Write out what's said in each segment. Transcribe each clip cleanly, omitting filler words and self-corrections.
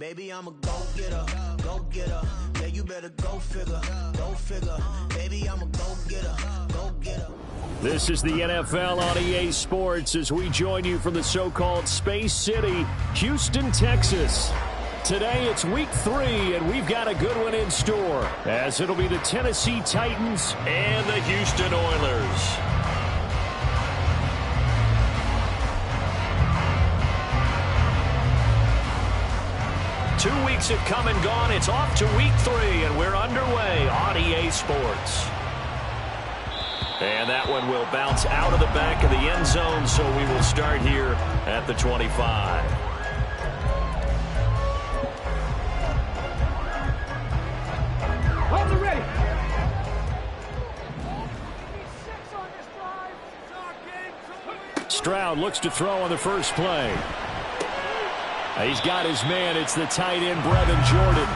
Baby, I'm a go-getter, go-getter. Yeah, you better go figure, go figure. Baby, I'm a go-getter, go-getter. This is the NFL on EA Sports as we join you from the so-called Space City, Houston, Texas. Today it's week 3, and we've got a good one in store, as it'll be the Tennessee Titans and the Houston Oilers. 2 weeks have come and gone. It's off to week 3, and we're underway on EA Sports. And that one will bounce out of the back of the end zone, so we will start here at the 25. Hold it ready. Stroud looks to throw on the first play. He's got his man. It's the tight end, Brevin Jordan.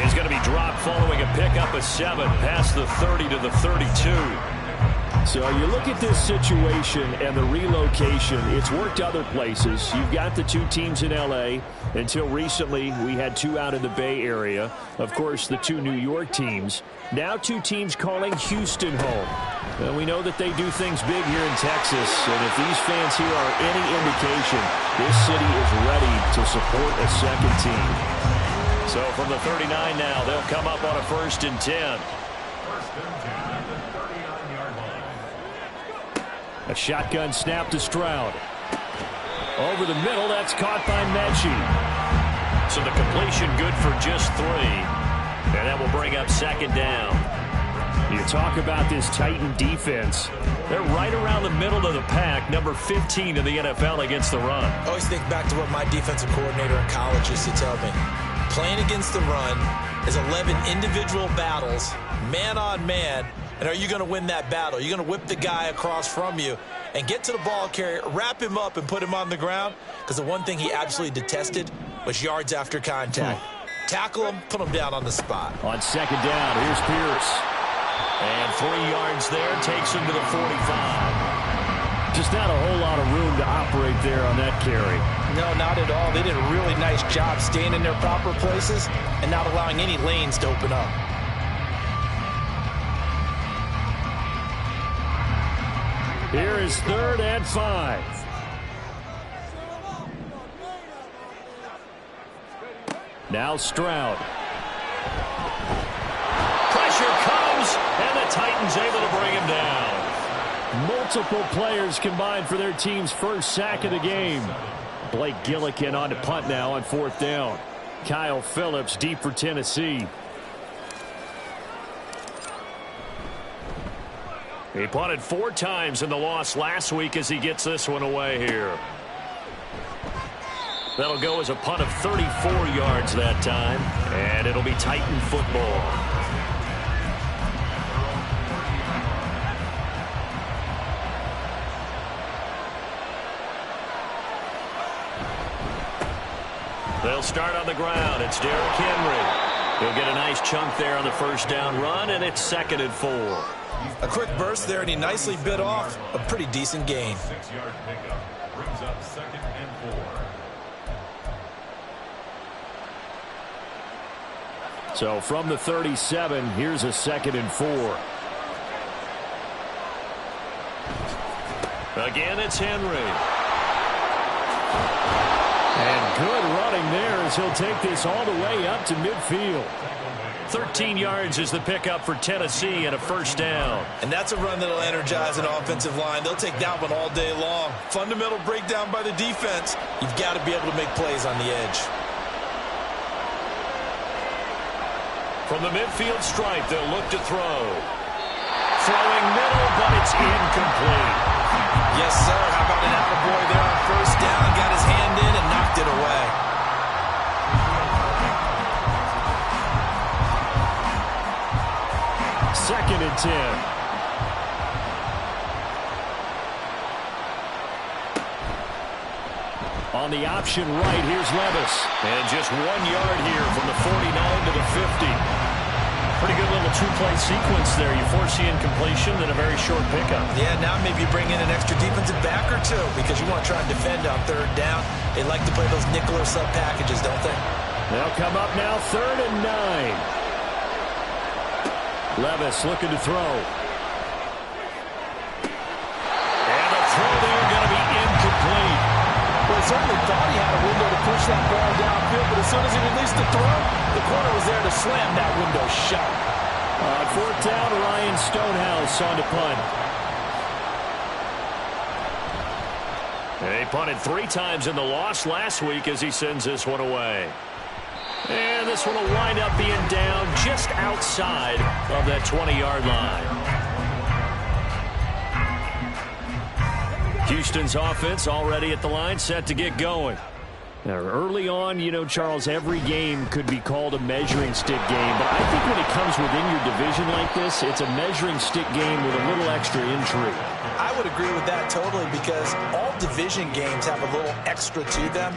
He's going to be dropped following a pickup of 7 past the 30 to the 32. So you look at this situation and the relocation. It's worked other places. You've got the 2 teams in L.A. Until recently, we had 2 out in the Bay Area. Of course, the 2 New York teams. Now 2 teams calling Houston home. And we know that they do things big here in Texas. And if these fans here are any indication, this city is ready to support a second team. So from the 39 now, they'll come up on a 1st and 10. A shotgun snap to Stroud. Over the middle, that's caught by Mechie. So the completion good for just 3. And that will bring up 2nd down. You talk about this Titan defense. They're right around the middle of the pack, number 15 in the NFL against the run. I always think back to what my defensive coordinator in college used to tell me. Playing against the run is 11 individual battles, man on man. And are you going to win that battle? You're going to whip the guy across from you and get to the ball carrier, wrap him up, and put him on the ground? Because the one thing he absolutely detested was yards after contact. Tackle him, put him down on the spot. On 2nd down, here's Pierce. And 3 yards there, takes him to the 45. Just not a whole lot of room to operate there on that carry. No, not at all. They did a really nice job staying in their proper places and not allowing any lanes to open up. Here is 3rd and 5. Now Stroud. Pressure comes, and the Titans able to bring him down. Multiple players combined for their team's first sack of the game. Blake Gillikin on to punt now on 4th down. Kyle Phillips deep for Tennessee. He punted 4 times in the loss last week as he gets this one away here. That'll go as a punt of 34 yards that time, and it'll be Titan football. They'll start on the ground. It's Derrick Henry. He'll get a nice chunk there on the 1st down run, and it's 2nd and 4. A quick burst there, and he nicely bit off a pretty decent gain. 6-yard pickup brings up 2nd and 4. So from the 37, here's a 2nd and 4. Again, it's Henry. And good running there as he'll take this all the way up to midfield. 13 yards is the pickup for Tennessee and a 1st down. And that's a run that'll energize an offensive line. They'll take that one all day long. Fundamental breakdown by the defense. You've got to be able to make plays on the edge. From the midfield stripe, they'll look to throw. Throwing middle, but it's incomplete. Yes, sir. How about an attaboy there on 1st down? Got his hand in and knocked it away. 2nd and 10. On the option right, here's Levis. And just 1 yard here from the 49 to the 50. Pretty good little 2-play sequence there. You force the incompletion, then a very short pickup. Yeah, now maybe you bring in an extra defensive back or 2 because you want to try and defend on 3rd down. They like to play those nickel or sub packages, don't they? They'll come up now, 3rd and 9. Levis looking to throw. And the throw there going to be incomplete. Well, he certainly thought he had a window to push that ball downfield, but as soon as he released the throw, the corner was there to slam that window shut. On 4th down, Ryan Stonehouse on to punt. He punted 3 times in the loss last week as he sends this one away. And this one will wind up being down just outside of that 20-yard line. Houston's offense already at the line, set to get going. Now, early on, you know, Charles, every game could be called a measuring stick game. But I think when it comes within your division like this, it's a measuring stick game with a little extra intrigue. I would agree with that totally because all division games have a little extra to them.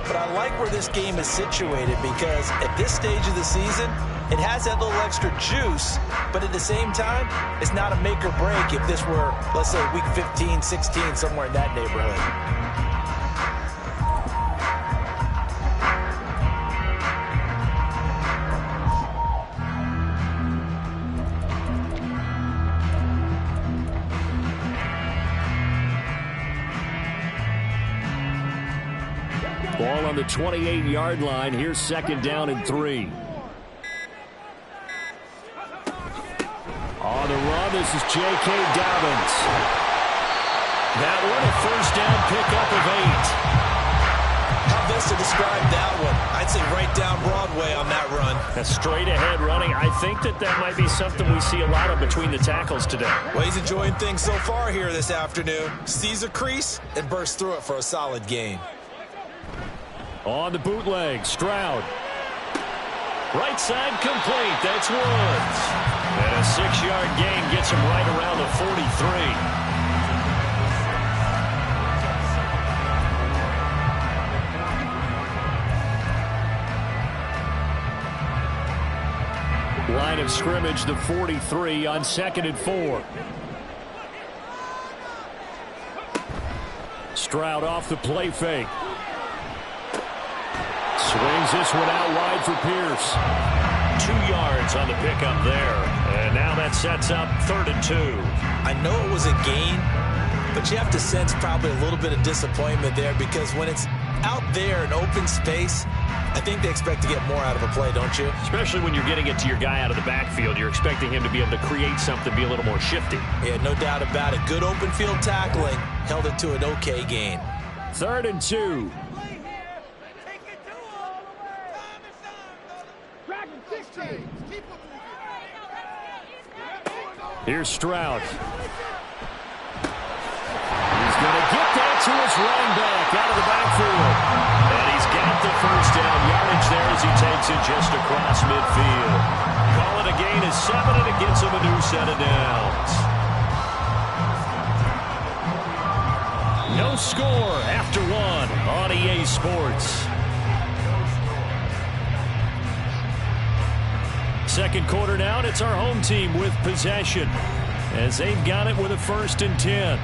But I like where this game is situated because at this stage of the season, it has that little extra juice, but at the same time, it's not a make or break if this were, let's say, week 15, 16, somewhere in that neighborhood. Ball on the 28-yard line. Here's 2nd down and 3. On the run, this is J.K. Dobbins. That one, a 1st down pickup of 8. How best to describe that one? I'd say right down Broadway on that run. A straight ahead running. I think that might be something we see a lot of between the tackles today. Well, he's enjoying things so far here this afternoon. Sees a crease and bursts through it for a solid gain. On the bootleg, Stroud. Right side complete. That's Woods. And a 6-yard gain gets him right around the 43. Line of scrimmage, the 43 on 2nd and 4. Stroud off the play fake. Swings this one out wide for Pierce. 2 yards on the pickup there. And now that sets up 3rd and 2. I know it was a gain, but you have to sense probably a little bit of disappointment there because when it's out there in open space, I think they expect to get more out of a play, don't you? Especially when you're getting it to your guy out of the backfield. You're expecting him to be able to create something, be a little more shifty. Yeah, no doubt about it. Good open field tackling. Held it to an okay gain. 3rd and 2. Here's Stroud. He's going to get that to his running back out of the backfield. And he's got the 1st down yardage there as he takes it just across midfield. Call it a gain of 7, and it gets him a new set of downs. No score after 1 on EA Sports. 2nd quarter now, and it's our home team with possession as they've got it with a 1st and 10.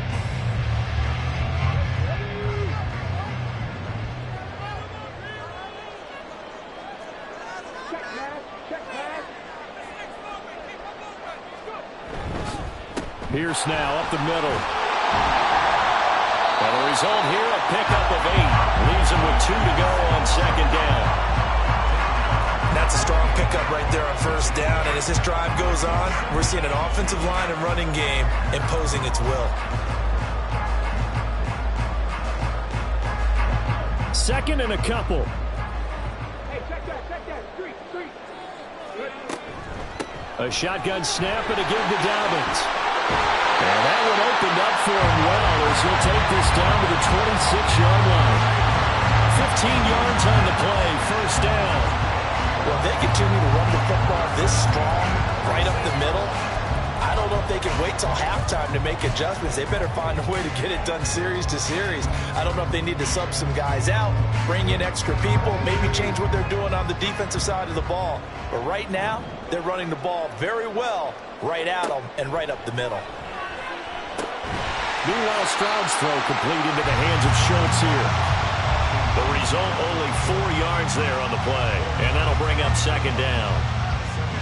Pierce now up the middle. And the result here, a pickup of 8. Leaves him with 2 to go on 2nd down. That's a strong pickup right there on 1st down. And as this drive goes on, we're seeing an offensive line and running game imposing its will. 2nd and a couple. Hey, check that. 3. A shotgun snap and a give to Dobbins. And that one opened up for him well as he'll take this down to the 26-yard line. 15 yards on the play, 1st down. Well, if they continue to run the football this strong, right up the middle, I don't know if they can wait till halftime to make adjustments. They better find a way to get it done series to series. I don't know if they need to sub some guys out, bring in extra people, maybe change what they're doing on the defensive side of the ball. But right now, they're running the ball very well right at them and right up the middle. Meanwhile, Stroud's throw complete into the hands of Schultz here. The result, only 4 yards there on the play. And that'll bring up second down.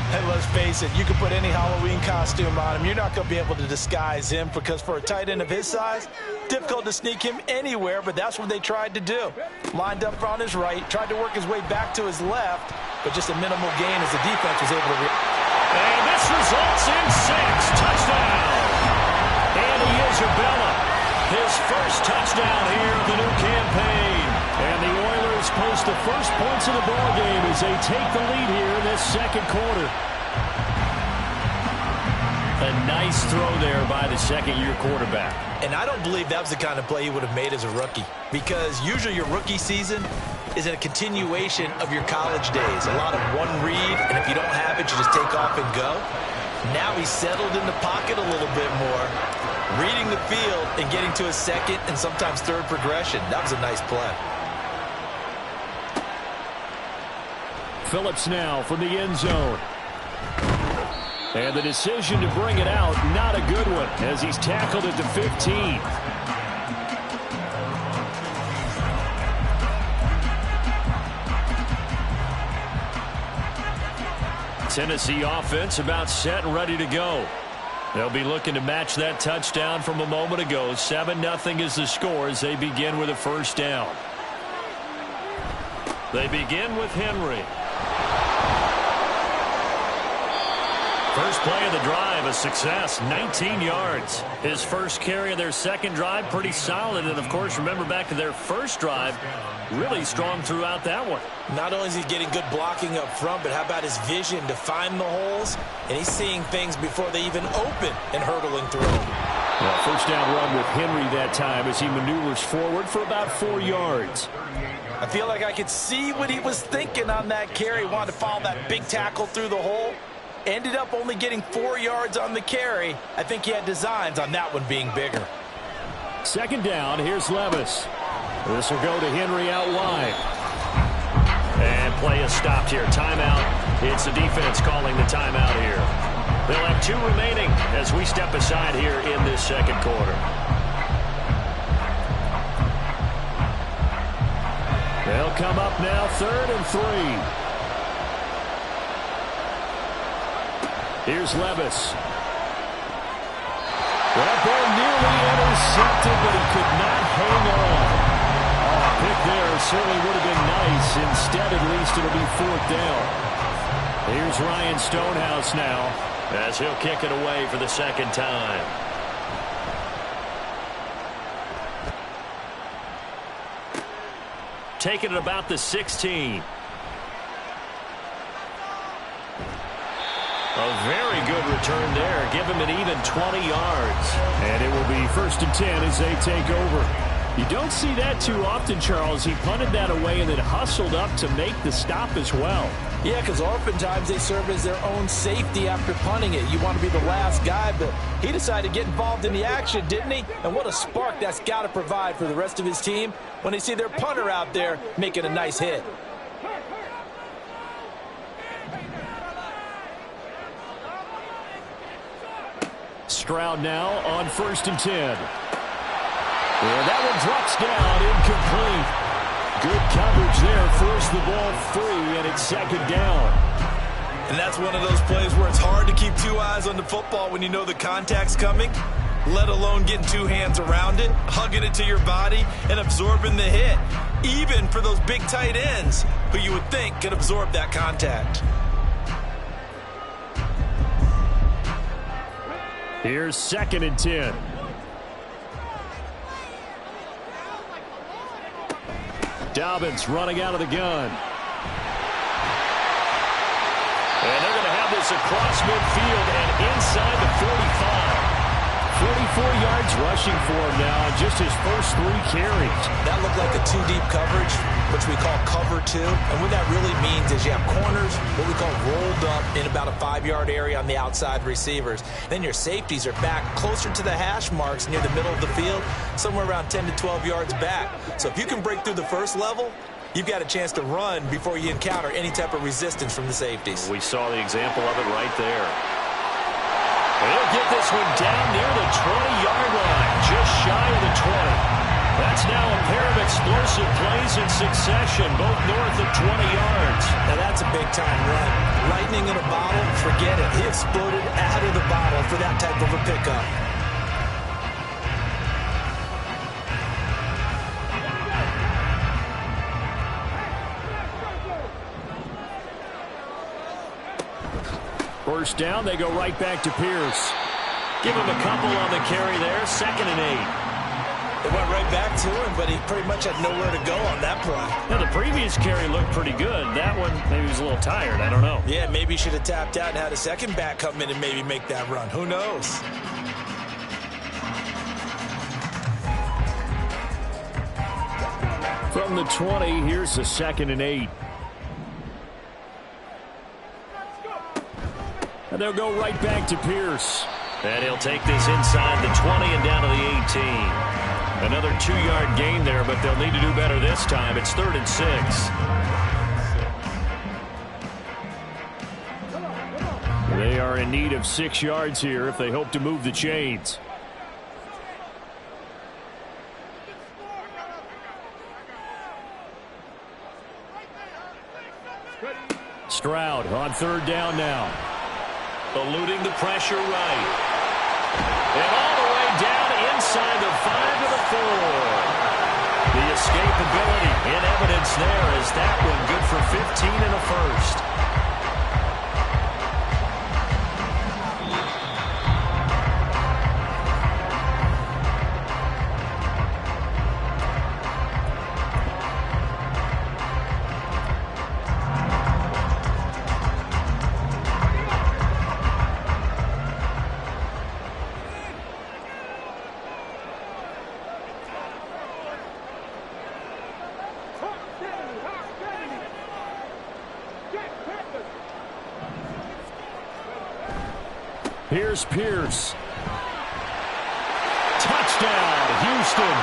Hey, let's face it, you can put any Halloween costume on him. You're not going to be able to disguise him because for a tight end of his size, difficult to sneak him anywhere, but that's what they tried to do. Lined up on his right, tried to work his way back to his left, but just a minimal gain as the defense was able to And this results in 6. Touchdown. Andy Isabella, his first touchdown here of the new campaign. And the Oilers post the first points of the ballgame as they take the lead here in this second quarter. A nice throw there by the second-year quarterback. And I don't believe that was the kind of play he would have made as a rookie, because usually your rookie season is a continuation of your college days. A lot of one read, and if you don't have it, you just take off and go. Now he's settled in the pocket a little bit more, reading the field and getting to a second and sometimes third progression. That was a nice play. Phillips now from the end zone. And the decision to bring it out, not a good one, as he's tackled at the 15. Tennessee offense about set and ready to go. They'll be looking to match that touchdown from a moment ago. 7-0 is the score as they begin with a first down. They begin with Henry. First play of the drive, a success, 19 yards. His first carry of their second drive, pretty solid. And, of course, remember back to their first drive, really strong throughout that one. Not only is he getting good blocking up front, but how about his vision to find the holes? And he's seeing things before they even open and hurdling through. Well, first down run with Henry that time as he maneuvers forward for about 4 yards. I feel like I could see what he was thinking on that carry. Wanted to follow that big tackle through the hole. Ended up only getting 4 yards on the carry. I think he had designs on that one being bigger. Second down, here's Levis. This will go to Henry out wide. And play is stopped here. Timeout. It's the defense calling the timeout here. They'll have 2 remaining as we step aside here in this second quarter. They'll come up now, 3rd and 3. Here's Levis. That ball nearly intercepted, but he could not hang on. Oh, a pick there certainly would have been nice. Instead, at least, it'll be 4th down. Here's Ryan Stonehouse now as he'll kick it away for the second time. Taking it about the 16. A very good return there. Give him an even 20 yards. And it will be 1st and 10 as they take over. You don't see that too often, Charles. He punted that away and then hustled up to make the stop as well. Yeah, because oftentimes they serve as their own safety after punting it. You want to be the last guy, but he decided to get involved in the action, didn't he? And what a spark that's got to provide for the rest of his team when they see their punter out there making a nice hit. Stroud now on 1st and 10. And that one drops down, incomplete. Good coverage there, forced the ball free, and it's second down. And that's one of those plays where it's hard to keep 2 eyes on the football when you know the contact's coming, let alone getting 2 hands around it, hugging it to your body, and absorbing the hit, even for those big tight ends who you would think could absorb that contact. Here's 2nd and 10. Dobbins running out of the gun. And they're going to have this across midfield and inside the 45. 44 yards rushing for him now on just his first 3 carries. That looked like a 2-deep coverage, which we call cover 2. And what that really means is you have corners, what we call rolled up in about a 5-yard area on the outside receivers. Then your safeties are back closer to the hash marks near the middle of the field, somewhere around 10 to 12 yards back. So if you can break through the first level, you've got a chance to run before you encounter any type of resistance from the safeties. We saw the example of it right there. They'll get this one down near the 20-yard line, just shy of the 20. That's now a pair of explosive plays in succession, both north of 20 yards. Now that's a big-time run. Lightning in a bottle, forget it. He exploded out of the bottle for that type of a pickup. First down, they go right back to Pierce. Give him a couple on the carry there, 2nd and 8. They went right back to him, but he pretty much had nowhere to go on that play. Now, the previous carry looked pretty good. That one, maybe he was a little tired. I don't know. Yeah, maybe he should have tapped out and had a second back come in and maybe make that run. Who knows? From the 20, here's the 2nd and 8. And they'll go right back to Pierce. And he'll take this inside the 20 and down to the 18. Another 2-yard gain there, but they'll need to do better this time. It's 3rd and 6. They are in need of 6 yards here if they hope to move the chains. Stroud on 3rd down now. Eluding the pressure right. And all the way down inside the 5 to the 4. The escapability in evidence there as that one good for 15 and a first. Here's Pierce. Touchdown, Houston.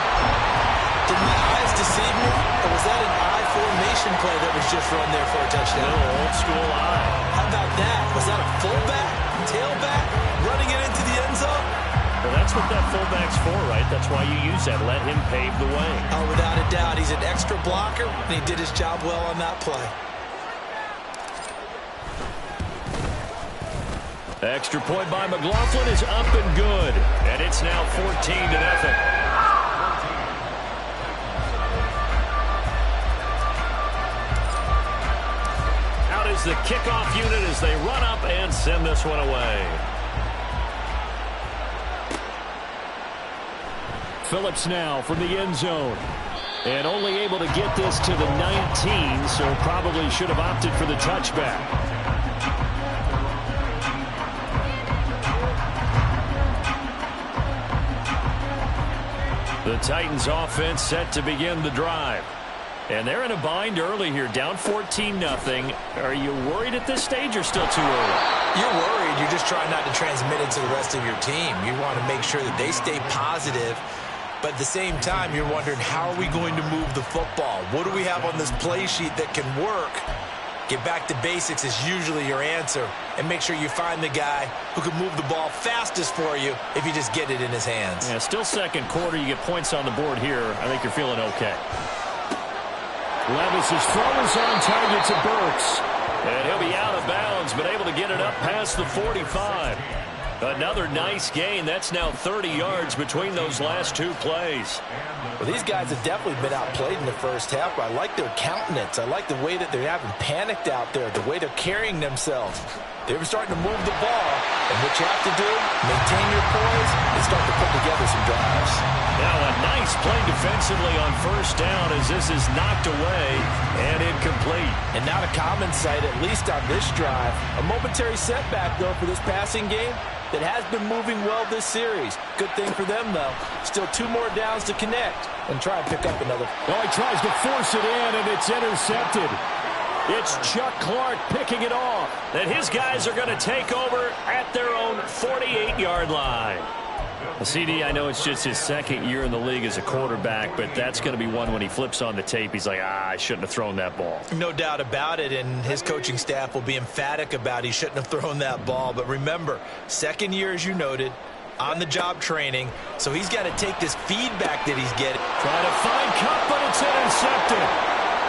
Did my eyes deceive me, or was that an I formation play that was just run there for a touchdown? No, old school eye. How about that? Was that a fullback, tailback, running it into the end zone? Well, that's what that fullback's for, right? That's why you use that. Let him pave the way. Oh, without a doubt. He's an extra blocker, and he did his job well on that play. Extra point by McLaughlin is up and good. And it's now 14-0. Out is the kickoff unit as they run up and send this one away. Phillips now from the end zone. And only able to get this to the 19, so probably should have opted for the touchback. The Titans offense set to begin the drive. And they're in a bind early here, down 14-0. Are you worried at this stage or still too early? You're worried. You're just trying not to transmit it to the rest of your team. You want to make sure that they stay positive. But at the same time, you're wondering, how are we going to move the football? What do we have on this play sheet that can work? Get back to basics is usually your answer. And make sure you find the guy who can move the ball fastest for you if you just get it in his hands. Yeah, still second quarter. You get points on the board here. I think you're feeling okay. Levis's throw is on target to Burks. And he'll be out of bounds, but able to get it up past the 45. Another nice gain. That's now 30 yards between those last two plays. Well, these guys have definitely been outplayed in the first half, but I like their countenance. I like the way that they're having panicked out there, the way they're carrying themselves. They're starting to move the ball, and what you have to do, maintain your poise and start to put together some drives. Now a nice play defensively on first down as this is knocked away and incomplete. And not a common sight, at least on this drive. A momentary setback, though, for this passing game that has been moving well this series. Good thing for them, though. Still 2 more downs to connect and try and pick up another. Oh, he tries to force it in, and it's intercepted. It's Chuck Clark picking it off. And his guys are going to take over at their own 48-yard line. Well, CD, I know it's just his second year in the league as a quarterback, but that's going to be one when he flips on the tape. He's like, I shouldn't have thrown that ball. No doubt about it, and his coaching staff will be emphatic about he shouldn't have thrown that ball. But remember, second year, as you noted, on-the-job training, so he's got to take this feedback that he's getting. Trying to find Kupp, but it's intercepted.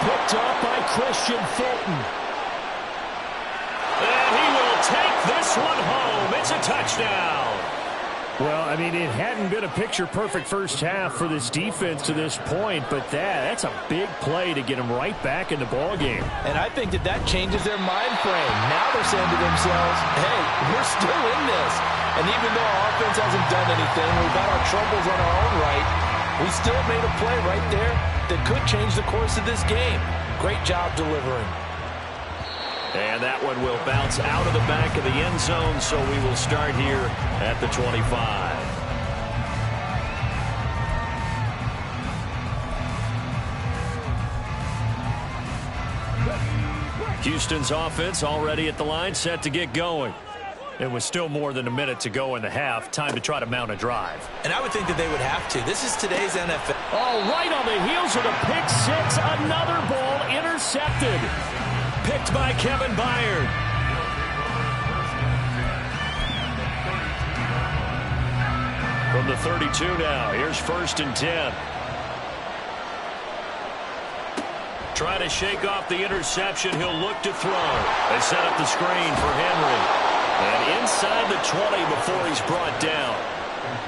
Picked up by Christian Fulton. And he will take this one home. It's a touchdown. Well, I mean, it hadn't been a picture-perfect first half for this defense to this point, but that's a big play to get them right back in the ballgame. And I think that changes their mind frame. Now they're saying to themselves, hey, we're still in this. And even though our offense hasn't done anything, we've had our troubles on our own right, we still made a play right there that could change the course of this game. Great job delivering. And that one will bounce out of the back of the end zone, so we will start here at the 25. Houston's offense already at the line, set to get going. It was still more than a minute to go in the half. Time to try to mount a drive. And I would think that they would have to. This is today's NFL. Oh, right on the heels of the pick six. Another ball intercepted. Picked by Kevin Byard. From the 32 now. Here's 1st and 10. Trying to shake off the interception. He'll look to throw. They set up the screen for Henry. And inside the 20 before he's brought down.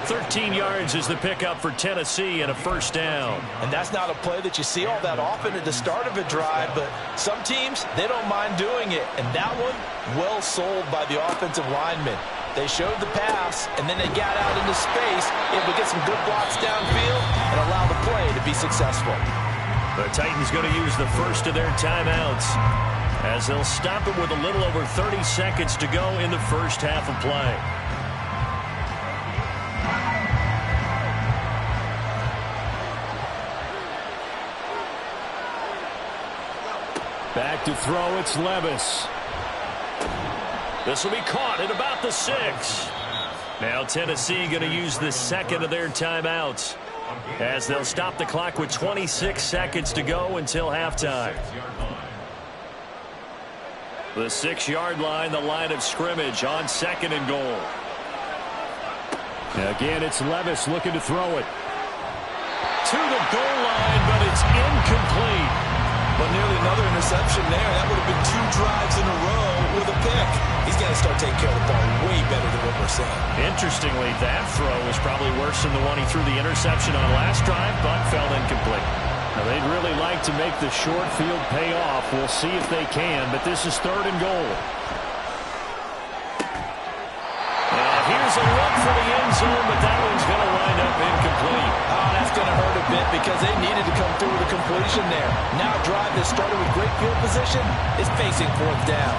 13 yards is the pickup for Tennessee and a first down. And that's not a play that you see all that often at the start of a drive, but some teams, they don't mind doing it. And that one, well sold by the offensive lineman. They showed the pass, and then they got out into space, able to get some good blocks downfield and allow the play to be successful. The Titans going to use the first of their timeouts as they'll stop it with a little over 30 seconds to go in the first half of play. Back to throw, it's Levis. This will be caught at about the 6. Now Tennessee going to use the second of their timeouts as they'll stop the clock with 26 seconds to go until halftime. The 6-yard line, the line of scrimmage on 2nd and goal. Again, it's Levis looking to throw it. To the goal line, but it's incomplete. But nearly another interception there. That would have been 2 drives in a row with a pick. He's got to start taking care of the ball way better than what we're saying. Interestingly, that throw was probably worse than the one he threw the interception on last drive, but fell incomplete. Now, they'd really like to make the short field pay off. We'll see if they can, but this is 3rd and goal. And here's a look for the end zone, but that one's going to wind up incomplete. Oh, that's going to hurt a bit because they needed to come through with a completion there. Now a drive that started with great field position is facing 4th down.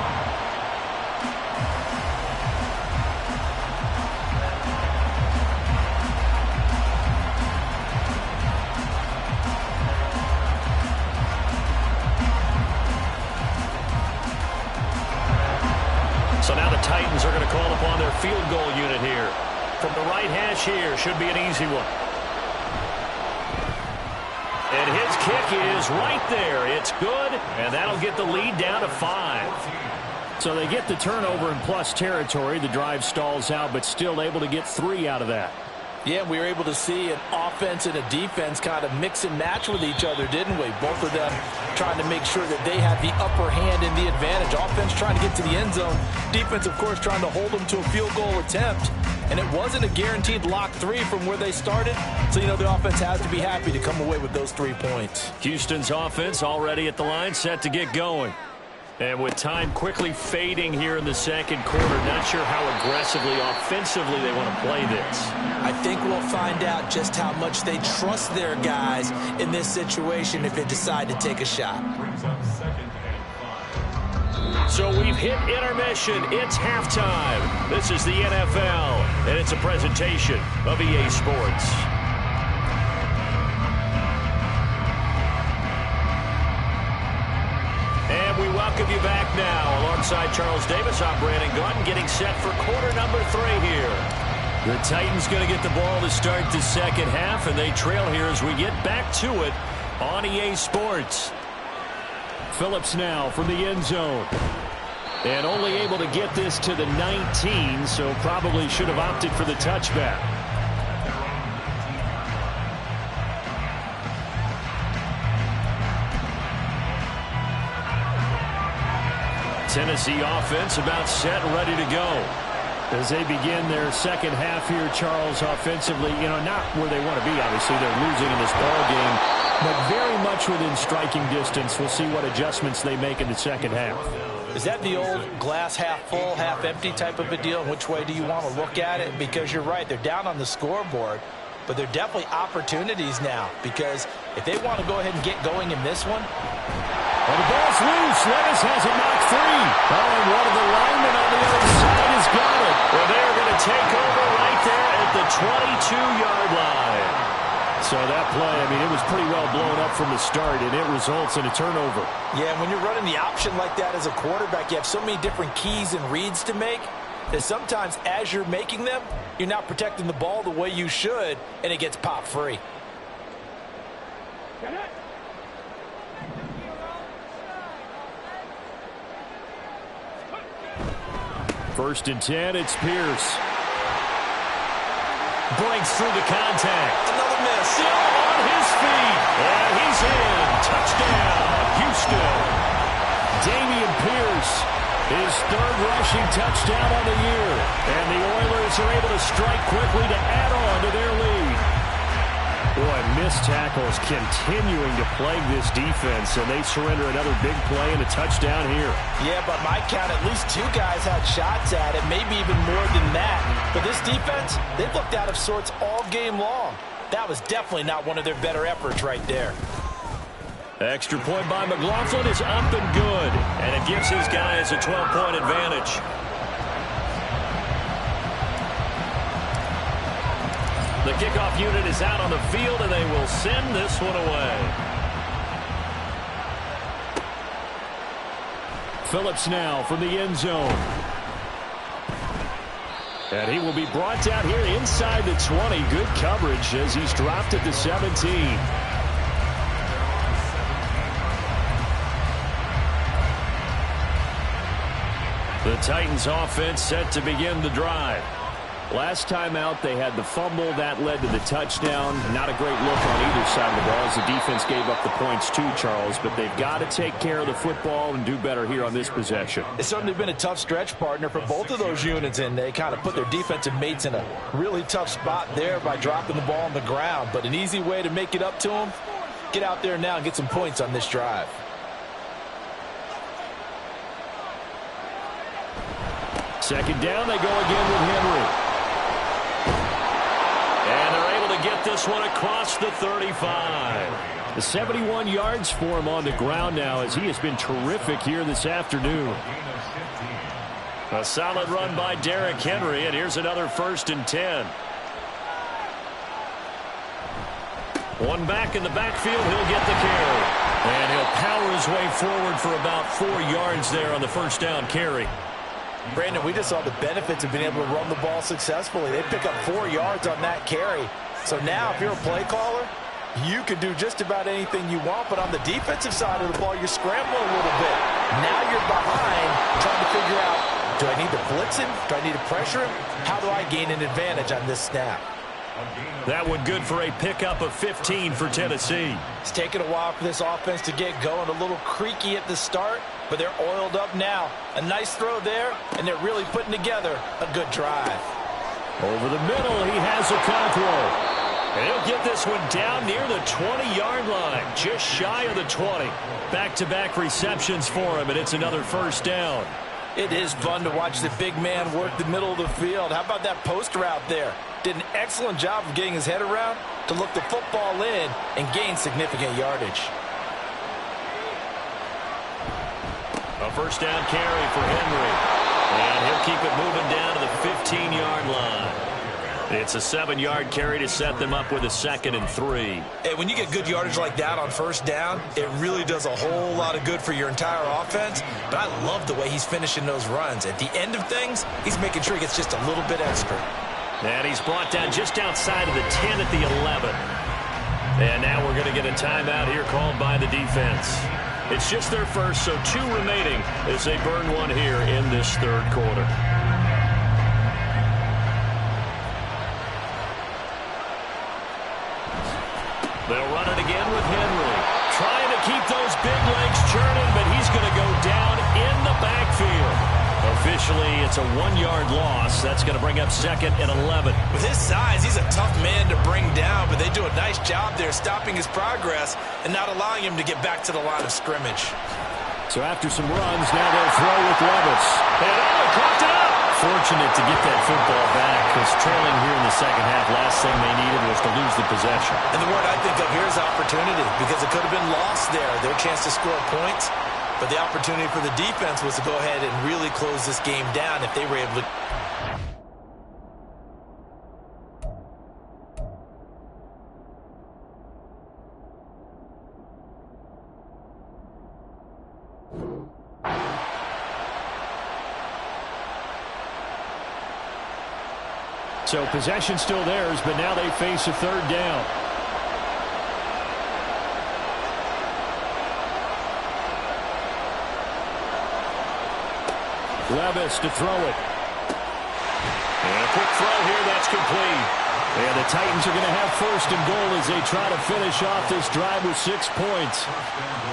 So now the Titans are going to call upon their field goal unit here. From the right hash here, should be an easy one. And his kick is right there. It's good, and that'll get the lead down to 5. So they get the turnover in plus territory. The drive stalls out, but still able to get 3 out of that. Yeah, we were able to see an offense and a defense kind of mix and match with each other, didn't we? Both of them trying to make sure that they had the upper hand and the advantage. Offense trying to get to the end zone. Defense, of course, trying to hold them to a field goal attempt. And it wasn't a guaranteed lock 3 from where they started. So, you know, the offense has to be happy to come away with those 3 points. Houston's offense already at the line, set to get going. And with time quickly fading here in the second quarter, not sure how aggressively, offensively they want to play this. I think we'll find out just how much they trust their guys in this situation if they decide to take a shot. So we've hit intermission. It's halftime. This is the NFL, and it's a presentation of EA Sports. And we welcome you back now. Alongside Charles Davis, I'm Brandon Gaudin, getting set for quarter number 3 here. The Titans going to get the ball to start the second half, and they trail here as we get back to it on EA Sports. Phillips now from the end zone. And only able to get this to the 19, so probably should have opted for the touchback. Tennessee offense about set, ready to go. As they begin their second half here, Charles, offensively, not where they want to be, obviously. They're losing in this ball game, but very much within striking distance. We'll see what adjustments they make in the second half. Is that the old glass half full, half empty type of a deal? Which way do you want to look at it? Because you're right, they're down on the scoreboard, but they're definitely opportunities now, because if they want to go ahead and get going in this one. Well, the ball's loose. Levis has it knocked free. Oh, and one of the linemen on the other side has got it. Well, they're going to take over right there at the 22-yard line. So that play, it was pretty well blown up from the start, and it results in a turnover. Yeah, and when you're running the option like that as a quarterback, you have so many different keys and reads to make that sometimes as you're making them, you're not protecting the ball the way you should, and it gets popped free. First and 10, it's Pierce. Breaks through the contact. Another miss. Still on his feet. And he's in. Touchdown, Houston. Damian Pierce, his third rushing touchdown on the year. And the Oilers are able to strike quickly to add on to their lead. Boy, missed tackles continuing to plague this defense, and they surrender another big play and a touchdown here. Yeah, by my count, at least two guys had shots at it, maybe even more than that. But this defense, they've looked out of sorts all game long. That was definitely not one of their better efforts right there. Extra point by McLaughlin is up and good, and it gives his guys a 12-point advantage. The kickoff unit is out on the field, and they will send this one away. Phillips now from the end zone. And he will be brought down here inside the 20. Good coverage as he's dropped at the 17. The Titans offense set to begin the drive. Last time out, they had the fumble. That led to the touchdown. Not a great look on either side of the ball as the defense gave up the points too, Charles. But they've got to take care of the football and do better here on this possession. It's certainly been a tough stretch, partner, for both of those units, and they kind of put their defensive mates in a really tough spot there by dropping the ball on the ground. But an easy way to make it up to them, get out there now and get some points on this drive. Second down, they go again with Henry. And they're able to get this one across the 35. The 71 yards for him on the ground now as he has been terrific here this afternoon. A solid run by Derrick Henry, and here's another 1st and 10. One back in the backfield, he'll get the carry. And he'll power his way forward for about 4 yards there on the first down carry. Brandon, we just saw the benefits of being able to run the ball successfully. They pick up 4 yards on that carry. So now if you're a play caller, you can do just about anything you want. But on the defensive side of the ball, you're scrambling a little bit. Now you're behind trying to figure out, do I need to blitz him? Do I need to pressure him? How do I gain an advantage on this snap? That one good for a pickup of 15 for Tennessee. It's taken a while for this offense to get going. A little creaky at the start, but they're oiled up now. A nice throw there, and they're really putting together a good drive. Over the middle, he has Okonkwo. And he'll get this one down near the 20-yard line, just shy of the 20. Back-to-back receptions for him, and it's another first down. It is fun to watch the big man work the middle of the field. How about that post route there? Did an excellent job of getting his head around to look the football in and gain significant yardage. A first down carry for Henry. And he'll keep it moving down to the 15-yard line. It's a 7-yard carry to set them up with a 2nd and 3. Hey, when you get good yardage like that on first down, it really does a whole lot of good for your entire offense. But I love the way he's finishing those runs. At the end of things, he's making sure he gets just a little bit extra. And he's brought down just outside of the 10 at the 11. And now we're going to get a timeout here called by the defense. It's just their first, so 2 remaining as they burn one here in this third quarter. They'll run it again with Henry. Trying to keep those big legs churning, but he's going to go down in the backfield. Officially, it's a 1-yard loss. That's going to bring up 2nd and 11. With his size, he's a tough man to bring down, but they do a nice job there stopping his progress and not allowing him to get back to the line of scrimmage. So after some runs, now they'll throw with Levis. And he caught it up! Fortunate to get that football back, because trailing here in the second half, last thing they needed was to lose the possession. And the word I think of here is opportunity, because it could have been lost there. Their chance to score points. But the opportunity for the defense was to go ahead and really close this game down if they were able to. So possession still theirs, but now they face a 3rd down. Levis to throw it. And a quick throw here, that's complete. And the Titans are going to have 1st and goal as they try to finish off this drive with 6 points.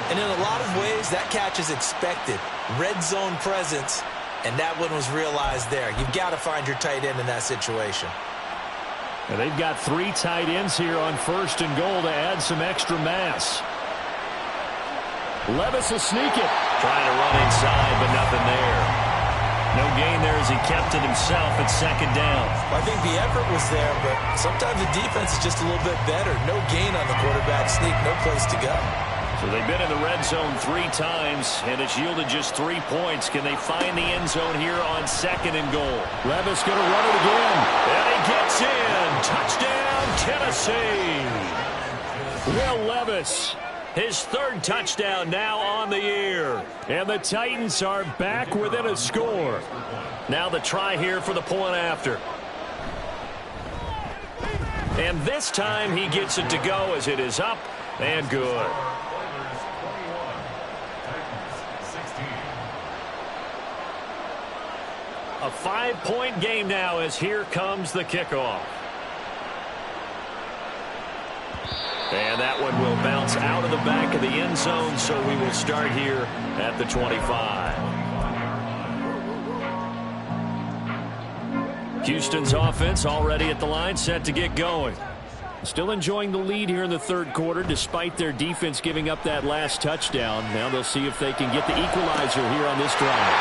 And in a lot of ways, that catch is expected. Red zone presence, and that one was realized there. You've got to find your tight end in that situation. And they've got 3 tight ends here on 1st and goal to add some extra mass. Levis will sneak it. Trying to run inside, but nothing there. No gain there as he kept it himself at 2nd down. Well, I think the effort was there, but sometimes the defense is just a little bit better. No gain on the quarterback sneak, no place to go. So they've been in the red zone 3 times, and it's yielded just 3 points. Can they find the end zone here on 2nd and goal? Levis going to run it again. And he gets in. Touchdown, Tennessee. Will Levis. His 3rd touchdown now on the year. And the Titans are back within a score. Now the try here for the point after. And this time he gets it to go as it is up and good. A 5-point game now as here comes the kickoff. And that one will bounce out of the back of the end zone, so we will start here at the 25. Houston's offense already at the line, set to get going. Still enjoying the lead here in the 3rd quarter, despite their defense giving up that last touchdown. Now they'll see if they can get the equalizer here on this drive.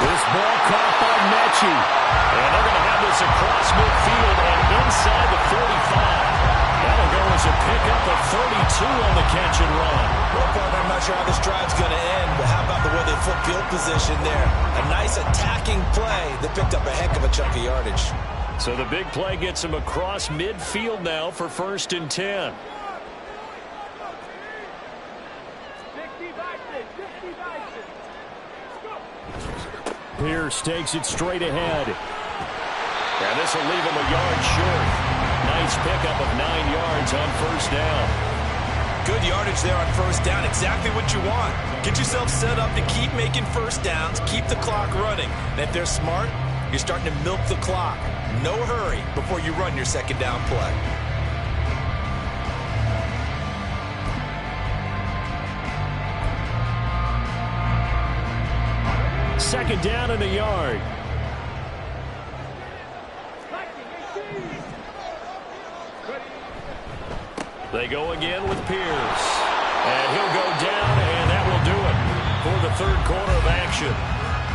This ball caught by Mechie. And they're going to have this across midfield and inside the 45. That'll go as a pickup of 32 on the catch and run. Well, partner, I'm not sure how this drive's going to end, but how about the way they flip field position there? A nice attacking play that picked up a heck of a chunk of yardage. So the big play gets him across midfield now for 1st and 10. 60 by 6. Pierce takes it straight ahead. And this will leave him a yard short. Nice pickup of 9 yards on 1st down. Good yardage there on 1st down. Exactly what you want. Get yourself set up to keep making 1st downs, keep the clock running. And if they're smart, you're starting to milk the clock. No hurry before you run your 2nd down play. Second down and a yard. They go again with Pierce. And he'll go down, and that will do it for the 3rd quarter of action.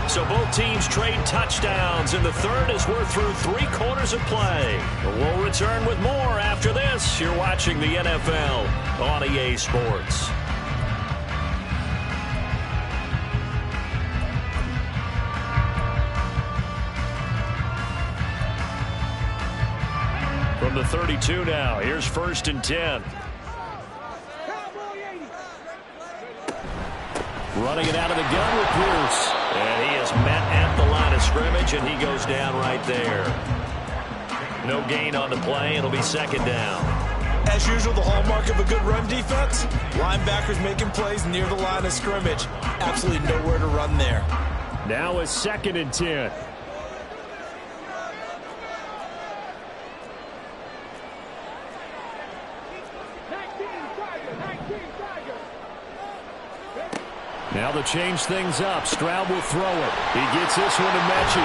So both teams trade touchdowns in the 3rd as we're through 3 quarters of play. We'll return with more after this. You're watching the NFL on EA Sports. From the 32 now, here's 1st and 10. Running it out of the gun with Pierce. And he is met at the line of scrimmage, and he goes down right there. No gain on the play. It'll be 2nd down. As usual, the hallmark of a good run defense, linebackers making plays near the line of scrimmage. Absolutely nowhere to run there. Now a 2nd and 10. Now to change things up, Stroud will throw it. He gets this one to Mechie.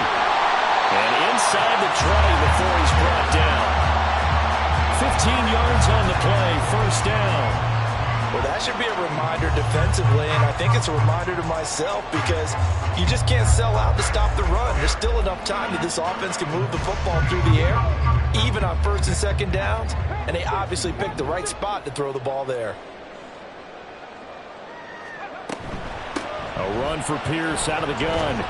And inside the 20 before he's brought down. 15 yards on the play, 1st down. Well, that should be a reminder defensively, and I think it's a reminder to myself because you just can't sell out to stop the run. There's still enough time that this offense can move the football through the air, even on 1st and 2nd downs, and they obviously picked the right spot to throw the ball there. A run for Pierce out of the gun.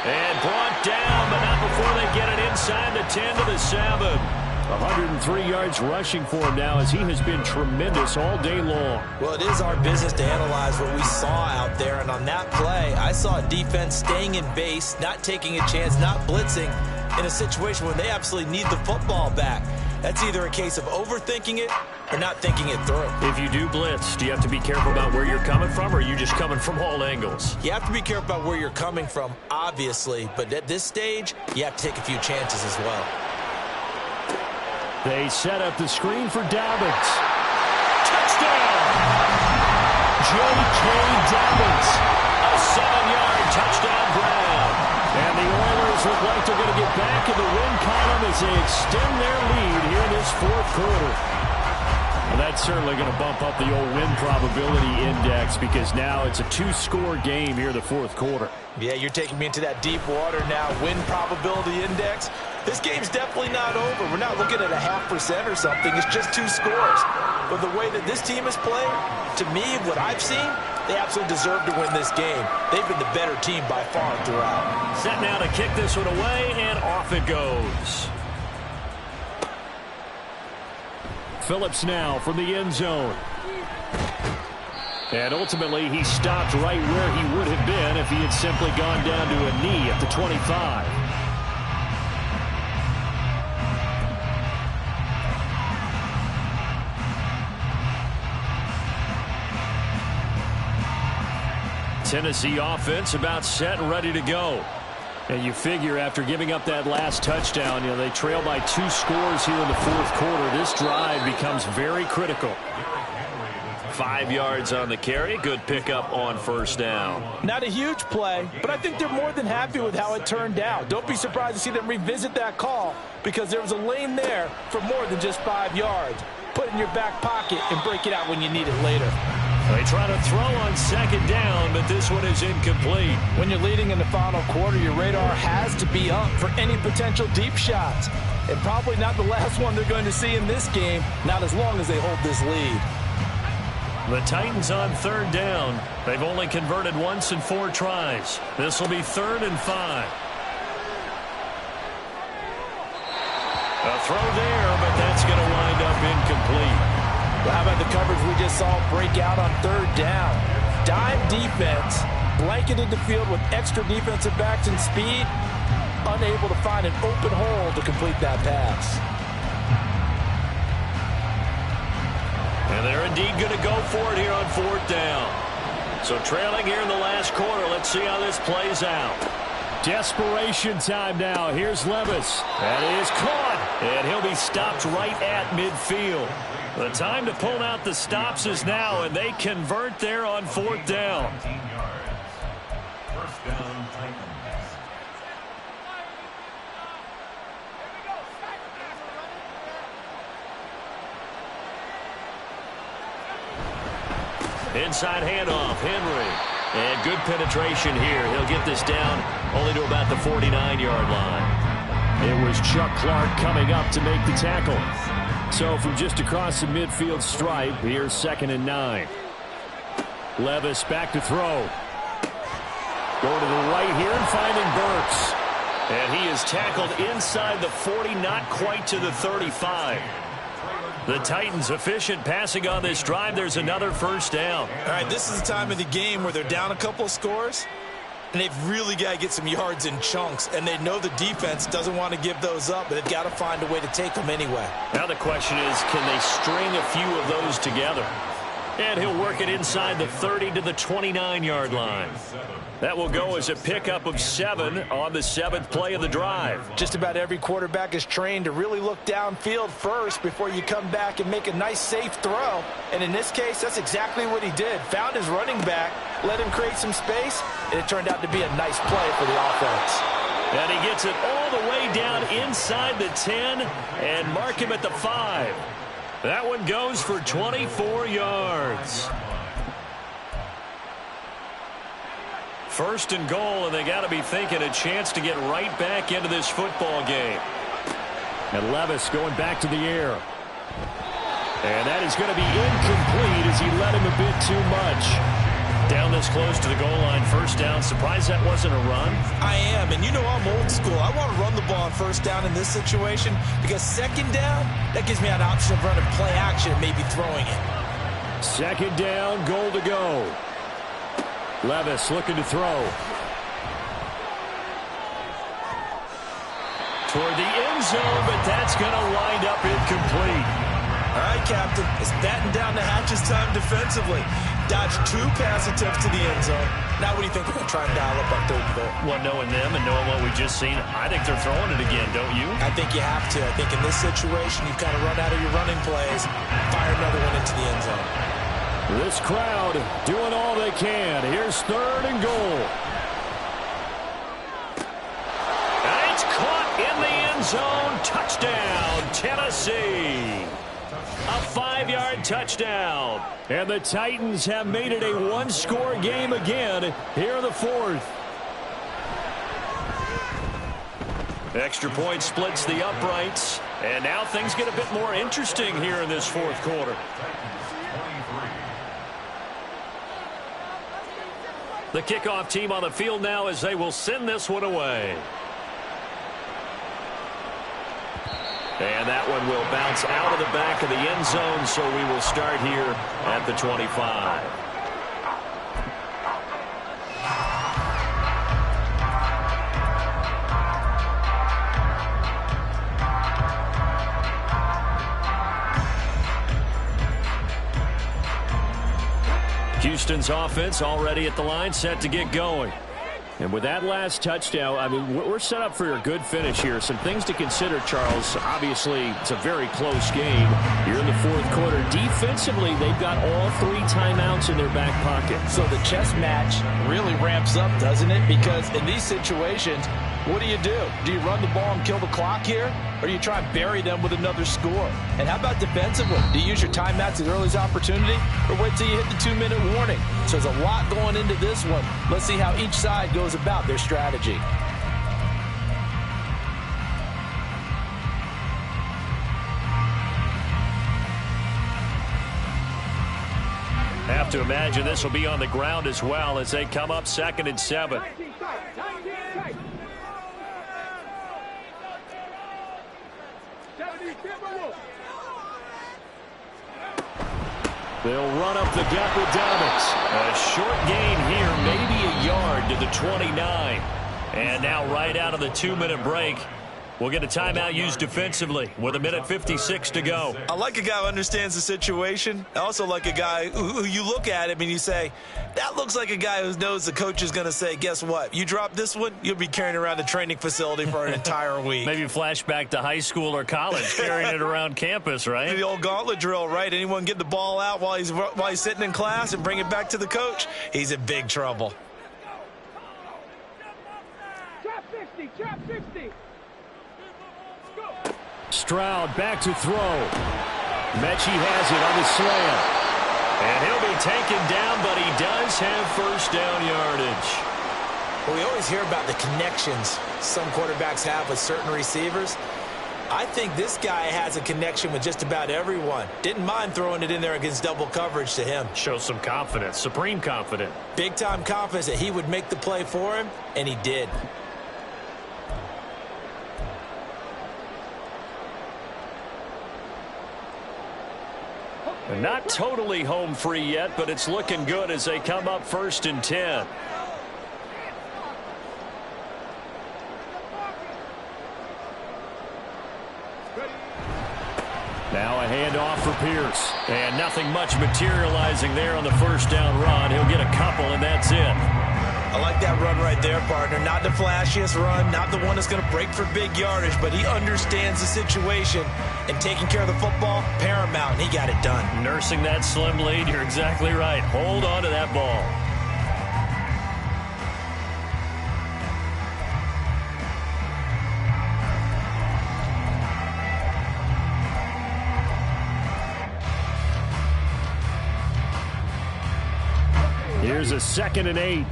And brought down, but not before they get it inside the 10 to the 7. 103 yards rushing for him now as he has been tremendous all day long. Well, it is our business to analyze what we saw out there, and on that play, I saw a defense staying in base, not taking a chance, not blitzing in a situation where they absolutely need the football back. That's either a case of overthinking it or not thinking it through. If you do blitz, do you have to be careful about where you're coming from, or are you just coming from all angles? You have to be careful about where you're coming from, obviously, but at this stage, you have to take a few chances as well. They set up the screen for Dobbins. Touchdown! J.K. Dobbins. A 7-yard touchdown grab. And the Oilers look like they're going to get back in the win column as they extend their lead here in this 4th quarter. Well, that's certainly going to bump up the old win probability index because now it's a 2-score game here in the 4th quarter. Yeah, you're taking me into that deep water now. Win probability index. This game's definitely not over. We're not looking at a 0.5% or something. It's just 2 scores. But the way that this team has played, to me, what I've seen, they absolutely deserve to win this game. They've been the better team by far throughout. Set now to kick this one away, and off it goes. Phillips now from the end zone. And ultimately, he stopped right where he would have been if he had simply gone down to a knee at the 25. Tennessee offense about set and ready to go. And you figure after giving up that last touchdown, they trail by 2 scores here in the 4th quarter. This drive becomes very critical. 5 yards on the carry. Good pickup on 1st down. Not a huge play, but I think they're more than happy with how it turned out. Don't be surprised to see them revisit that call because there was a lane there for more than just 5 yards. Put it in your back pocket and break it out when you need it later. They try to throw on 2nd down, but this one is incomplete. When you're leading in the final quarter, your radar has to be up for any potential deep shots. And probably not the last one they're going to see in this game, not as long as they hold this lead. The Titans on 3rd down. They've only converted once in 4 tries. This will be 3rd and 5. A throw there, but that's going to wind up incomplete. Well, how about the coverage we just saw break out on 3rd down? Dime defense, blanketed the field with extra defensive backs and speed, unable to find an open hole to complete that pass. And they're indeed going to go for it here on 4th down. So trailing here in the last quarter, let's see how this plays out. Desperation time now. Here's Levis. That is caught. And he'll be stopped right at midfield. The time to pull out the stops is now, and they convert there on 4th down. 19 yards. 1st down, Titans. Inside handoff, Henry. And good penetration here. He'll get this down only to about the 49-yard line. It was Chuck Clark coming up to make the tackle. So from just across the midfield stripe, here's 2nd and 9. Levis back to throw. Going to the right here and finding Burks. And he is tackled inside the 40, not quite to the 35. The Titans efficient passing on this drive. There's another 1st down. All right, this is the time of the game where they're down a couple of scores. And they've really got to get some yards in chunks, and they know the defense doesn't want to give those up, but they've got to find a way to take them anyway. Now the question is, can they string a few of those together? And he'll work it inside the 30 to the 29-yard line. That will go as a pickup of 7 on the 7th play of the drive. Just about every quarterback is trained to really look downfield first before you come back and make a nice, safe throw. And in this case, that's exactly what he did. Found his running back, let him create some space, and it turned out to be a nice play for the offense. And he gets it all the way down inside the 10 and mark him at the 5. That one goes for 24 yards. First and goal, and they got to be thinking a chance to get right back into this football game. And Levis going back to the air. And that is going to be incomplete as he led him a bit too much. Down this close to the goal line, first down. Surprised that wasn't a run? I am, and you know I'm old school. I want to run the ball on first down in this situation because second down, that gives me an option of running play action and maybe throwing it. Second down, goal to go. Levis looking to throw. Toward the end zone, but that's going to wind up incomplete. All right, Captain, it's batten down the hatches time defensively. Dodged 2 pass attempts to the end zone. Now what do you think they're going to try and dial up on 3rd and goal? Well, knowing them and knowing what we just seen, I think they're throwing it again, don't you? I think you have to. I think in this situation, you've kind of run out of your running plays. Fire another one into the end zone. This crowd doing all they can. Here's 3rd and goal. And it's caught in the end zone. Touchdown, Tennessee. A 5-yard touchdown. And the Titans have made it a 1-score game again here in the 4th. Extra point splits the uprights. And now things get a bit more interesting here in this 4th quarter. The kickoff team on the field now as they will send this one away. And that one will bounce out of the back of the end zone, so we will start here at the 25. Houston's offense already at the line, set to get going. And with that last touchdown, I mean, we're set up for a good finish here. Some things to consider, Charles. Obviously, it's a very close game. You're in the 4th quarter. Defensively, they've got all 3 timeouts in their back pocket. So the chess match really ramps up, doesn't it? Because in these situations, what do? Do you run the ball and kill the clock here? Or do you try and bury them with another score? And how about defensively? Do you use your timeouts as early as opportunity? Or wait till you hit the 2-minute warning? So there's a lot going into this one. Let's see how each side goes about their strategy. Have to imagine this will be on the ground as well as they come up 2nd and 7. They'll run up the gut with Dobbins. A short gain here, maybe a yard to the 29. And now right out of the 2-minute break, we'll get a timeout used defensively with 1:56 to go. I like a guy who understands the situation. I also like a guy who you look at him and you say, that looks like a guy who knows the coach is going to say, guess what? You drop this one, you'll be carrying around the training facility for an entire week. Maybe flashback to high school or college, carrying it around campus, right? The old gauntlet drill, right? Anyone get the ball out while he's sitting in class and bring it back to the coach? He's in big trouble. Trap 60, trap 60. Stroud back to throw. Mechie has it on the slant. And he'll be taken down, but he does have first down yardage. Well, we always hear about the connections some quarterbacks have with certain receivers. I think this guy has a connection with just about everyone. Didn't mind throwing it in there against double coverage to him. Shows some confidence, supreme confidence. Big-time confidence that he would make the play for him, and he did. And not totally home free yet, but it's looking good as they come up 1st and 10. handoff for Pierce. And nothing much materializing there on the first down run. He'll get a couple, and that's it. I like that run right there, partner. Not the flashiest run, not the one that's going to break for big yardage, but he understands the situation, and taking care of the football, paramount, and he got it done. Nursing that slim lead, you're exactly right. Hold on to that ball. Here's a 2nd and 8.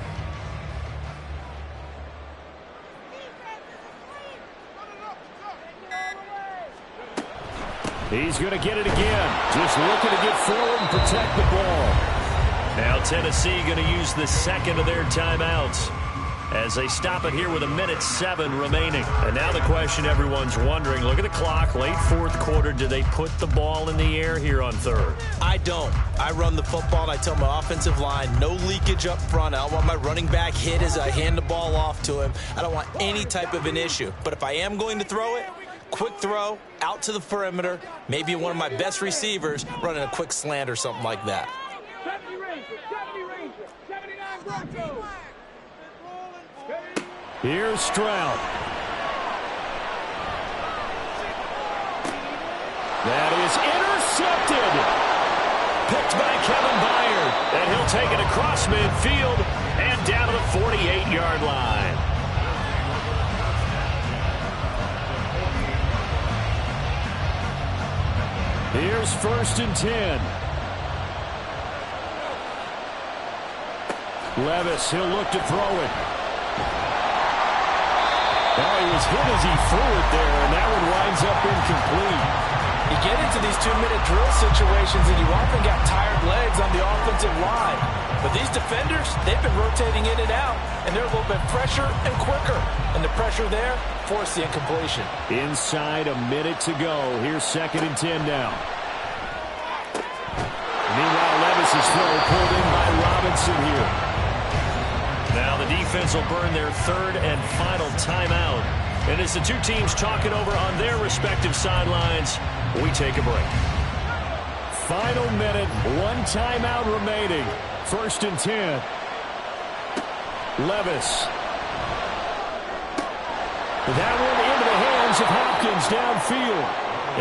He's going to get it again. Just looking to get forward and protect the ball. Now Tennessee going to use the second of their timeouts as they stop it here with 1:07 remaining. And now the question everyone's wondering, look at the clock, late fourth quarter, do they put the ball in the air here on third? I don't. I run the football, and I tell my offensive line, no leakage up front. I don't want my running back hit as I hand the ball off to him. I don't want any type of an issue. But if I am going to throw it, quick throw, out to the perimeter, maybe one of my best receivers running a quick slant or something like that. 70 Ranger, 79 Broncos. Here's Stroud. That is intercepted. Picked by Kevin Byard. And he'll take it across midfield and down to the 48-yard line. Here's 1st and 10. Levis, he'll look to throw it. Oh, he was hit as he threw it there, and that one winds up incomplete. You get into these 2-minute drill situations, and you often got tired legs on the offensive line. But these defenders, they've been rotating in and out, and they're a little bit fresher and quicker. And the pressure there forced the incompletion. Inside a minute to go. Here's 2nd and 10 now. Meanwhile, Levis' throw pulled in by Robinson here. Now the defense will burn their 3rd and final timeout. And as the two teams talk it over on their respective sidelines, we take a break. Final minute, 1 timeout remaining. 1st and 10. Levis. That one into the hands of Hopkins downfield.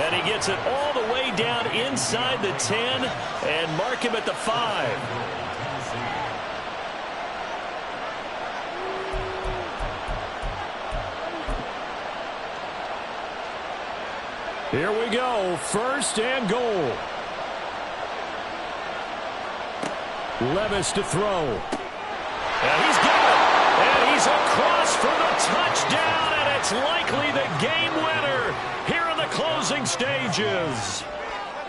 And he gets it all the way down inside the 10 and mark him at the 5. Here we go, 1st and goal. Levis to throw. And he's got it. And he's across for the touchdown, and it's likely the game winner here in the closing stages.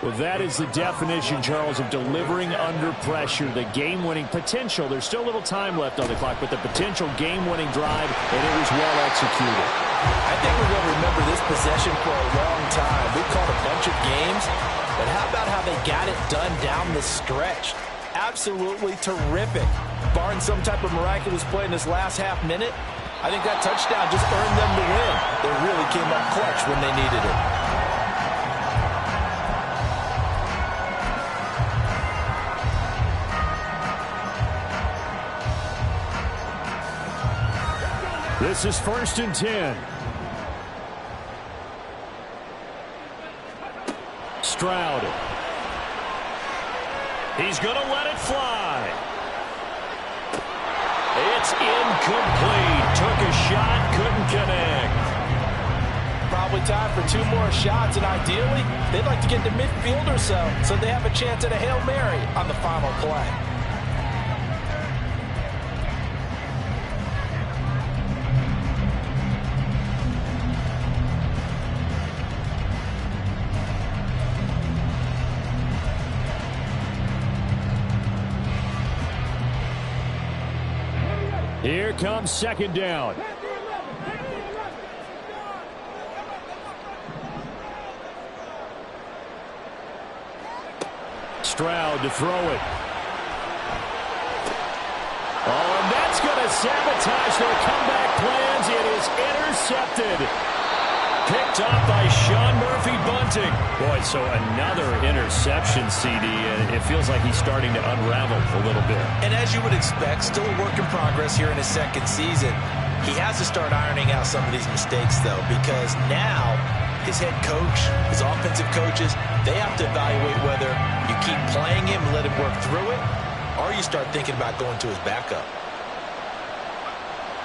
Well, that is the definition, Charles, of delivering under pressure. The game-winning potential. There's still a little time left on the clock, but the potential game-winning drive, and it was well executed. I think we're going to remember this possession for a long time. We've called a bunch of games, but how about how they got it done down the stretch? Absolutely terrific. Barring some type of miraculous play in this last half minute, I think that touchdown just earned them the win. They really came up clutch when they needed it. This is 1st and 10. Stroud. He's going to let it fly. It's incomplete. Took a shot, couldn't connect. Probably time for 2 more shots, and ideally, they'd like to get to midfield or so they have a chance at a Hail Mary on the final play. Here comes 2nd down. Stroud to throw it. Oh, and that's going to sabotage their comeback plans. It is intercepted. picked off by Sean Murphy-Bunting. Boy, so another interception, CD, and it feels like he's starting to unravel a little bit. And as you would expect, still a work in progress here in his second season. He has to start ironing out some of these mistakes, though, because now his head coach, his offensive coaches, they have to evaluate whether you keep playing him and let him work through it, or you start thinking about going to his backup.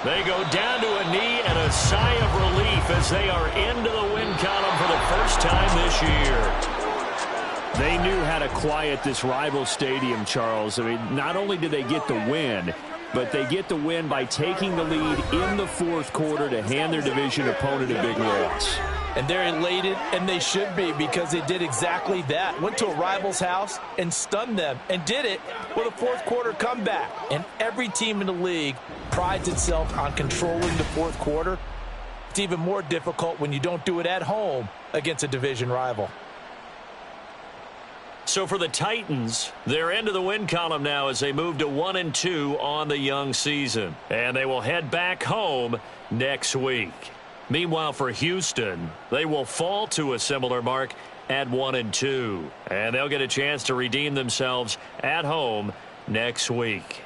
They go down to a knee and a sigh of relief as they are into the win column for the first time this year. They knew how to quiet this rival stadium, Charles. I mean, not only did they get the win, but they get the win by taking the lead in the fourth quarter to hand their division opponent a big loss. And they're elated, and they should be, because they did exactly that. Went to a rival's house and stunned them, and did it with a fourth quarter comeback. And every team in the league prides itself on controlling the fourth quarter. It's even more difficult when you don't do it at home against a division rival. So for the Titans, they're into the win column now as they move to 1-2 on the young season. And they will head back home next week. Meanwhile, for Houston, they will fall to a similar mark at 1-2. And they'll get a chance to redeem themselves at home next week.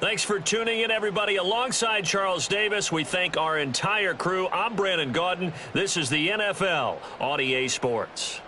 Thanks for tuning in, everybody. Alongside Charles Davis, we thank our entire crew. I'm Brandon Gaudin. This is the NFL on EA Sports.